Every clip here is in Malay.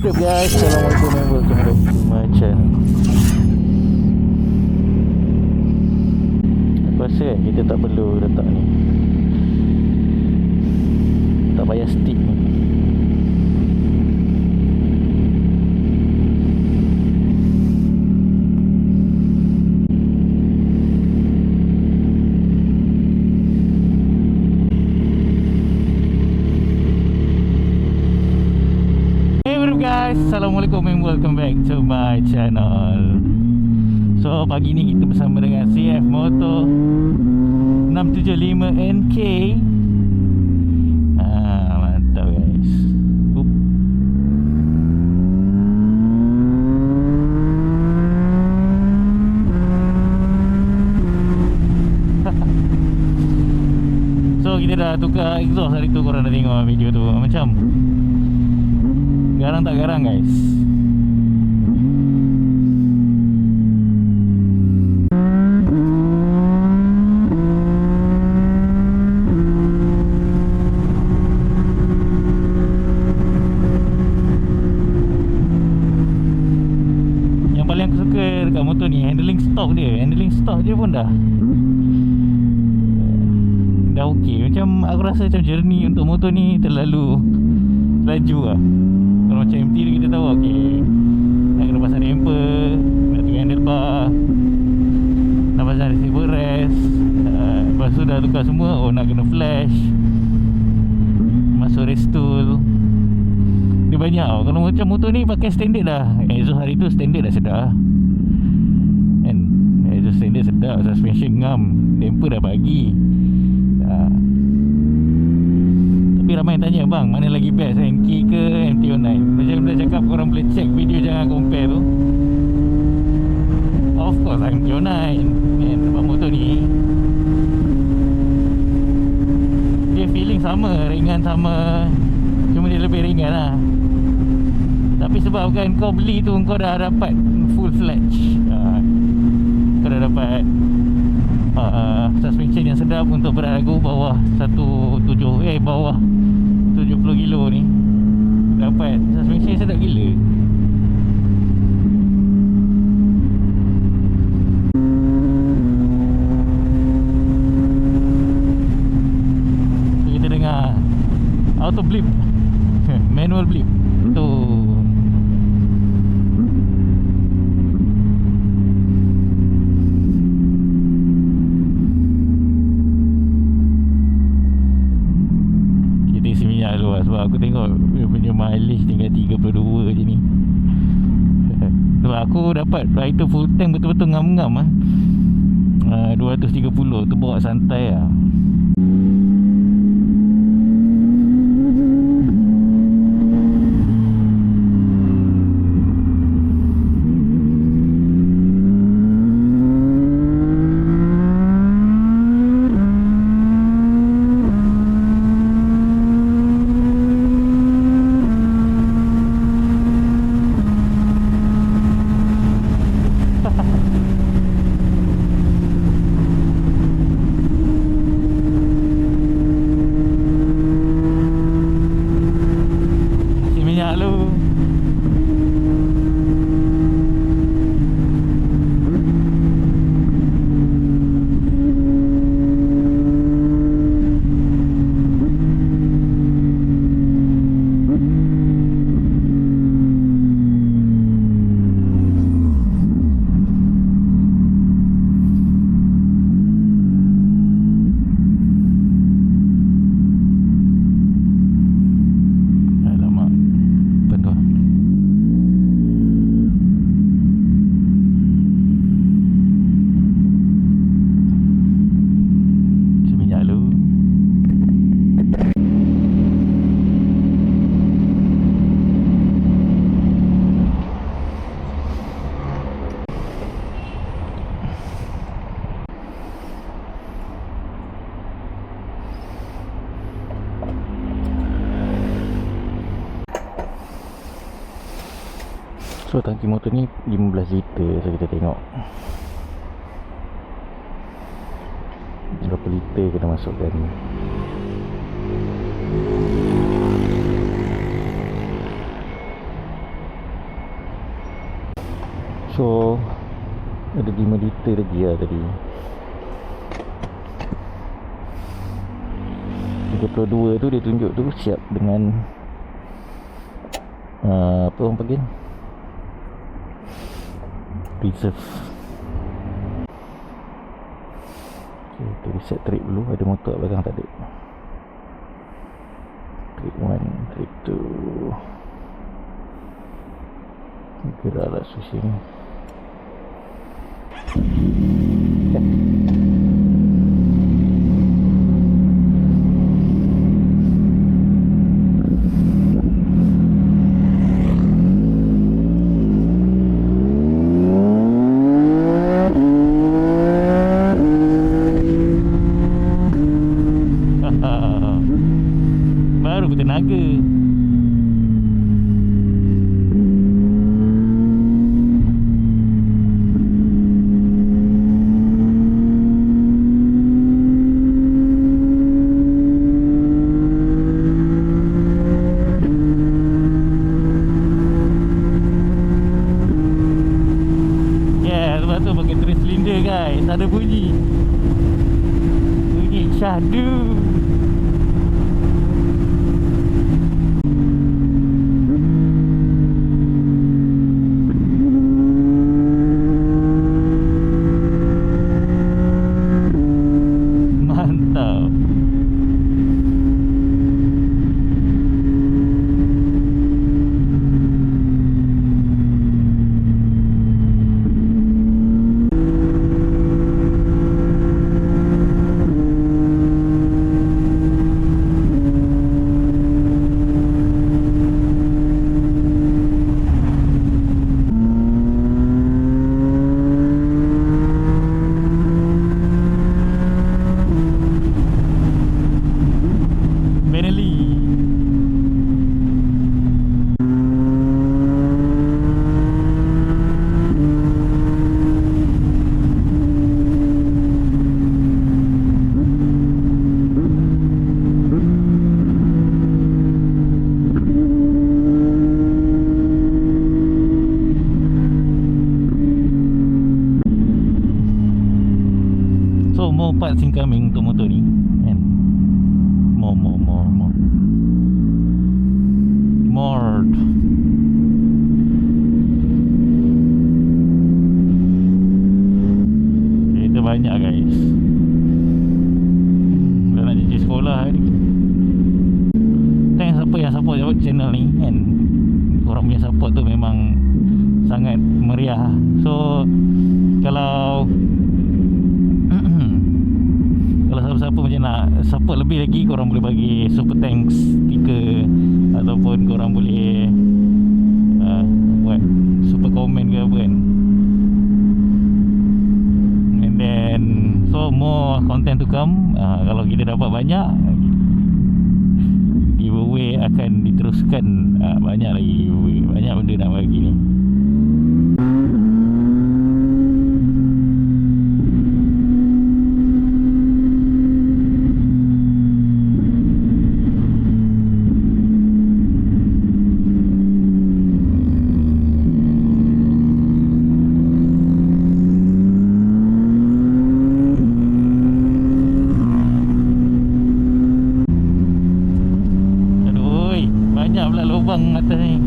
What's up guys, Assalamualaikum and welcome back to my channel. Aku rasa kan kita tak perlu letak ni, tak payah stick ni. Guys, Assalamualaikum and welcome back to my channel. So pagi ni kita bersama dengan CF Moto 675 NK. Mantap guys. So kita dah tukar exhaust hari tu, korang dah tengok video tu. Macam garang tak garang guys. Yang paling aku suka dekat motor ni, handling stock dia. Handling stock dia pun dah okey. Macam aku rasa macam journey untuk motor ni terlalu laju lah. Kalau macam MT tu kita tahu okey, nak kena pasang damper, nak tukar handlebar, nak pasang receiver rest, lepas tu dah tukar semua, nak kena flash, masuk rest tool. Dia banyak tau. Kalau macam motor ni pakai standard dah. Exhaust hari tu standard dah sedap kan. Exhaust standard sedap, suspension ngam, damper dah bagi. Tapi ramai yang tanya, bang, mana lagi best, NK ke MT-09? Macam dah cakap, korang boleh check video, jangan compare tu. Of course MT-09 kan, sebab motor ni dia feeling sama, ringan sama, cuma dia lebih ringan lah. Tapi sebab kan kau beli tu, kau dah dapat full fledge, kau dah dapat suspension yang sedap untuk berat aku bawah 70 kilo ni. Dapat suspension yang sedap gila. So, kita dengar auto blip manual blip tu. Sebab aku tengok dia punya mileage tinggal 32 je ni. Sebab aku dapat rider full tank betul-betul ngam-ngam 230 tu bawa santai lah. So tangki motor ni 15 liter. So kita tengok berapa liter kita masukkan. So ada 5 liter lagi lah tadi. 32 tu dia tunjuk tu siap dengan apa orang panggil, reserve. Okay, kita reset trip dulu. Ada motor belakang tak ada. Trip 1, trip 2. Gerak lah susah ni. Baru bertenaga. Sebab tu pakai 3 silinder guys. Ada bunyi syahdu. Mantap. So more parts incoming untuk motor ni kan. More kereta banyak guys. Dah nak cuci sekolah ni. Thanks siapa yang support channel ni kan. Korang punya support tu memang sangat meriah. So kalau siapa-siapa macam nak support lebih lagi, korang boleh bagi super thanks sticker ataupun korang boleh buat super komen ke apa kan. And then so more content to come. Kalau kita dapat banyak, giveaway akan diteruskan. Banyak lagi giveaway, banyak benda nak bagi ni. Banyak pula lubang atas ni.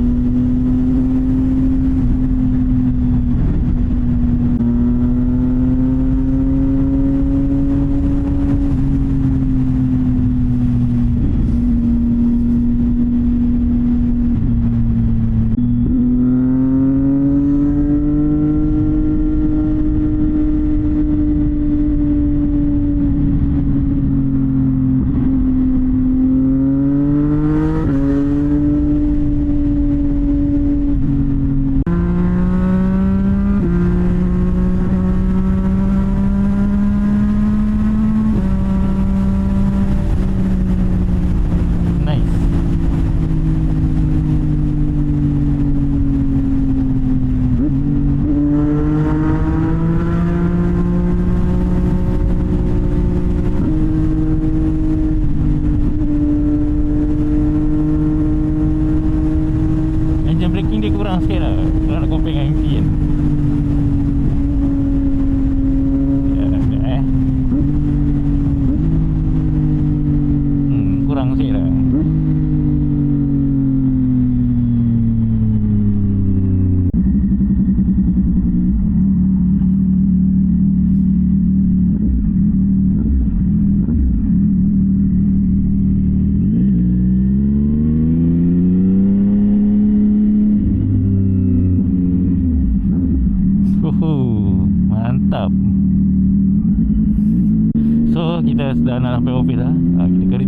Engine braking dia kurang sikit lah kalau nak compare dengan MT kan.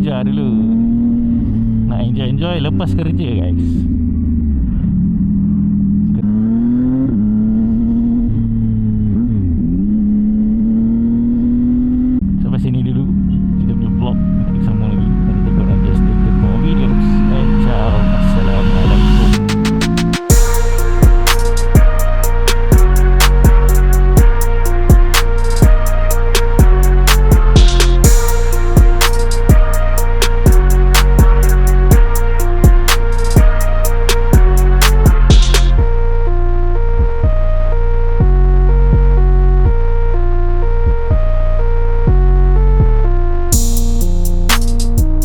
kerja dulu. Nak enjoy-enjoy lepas kerja guys.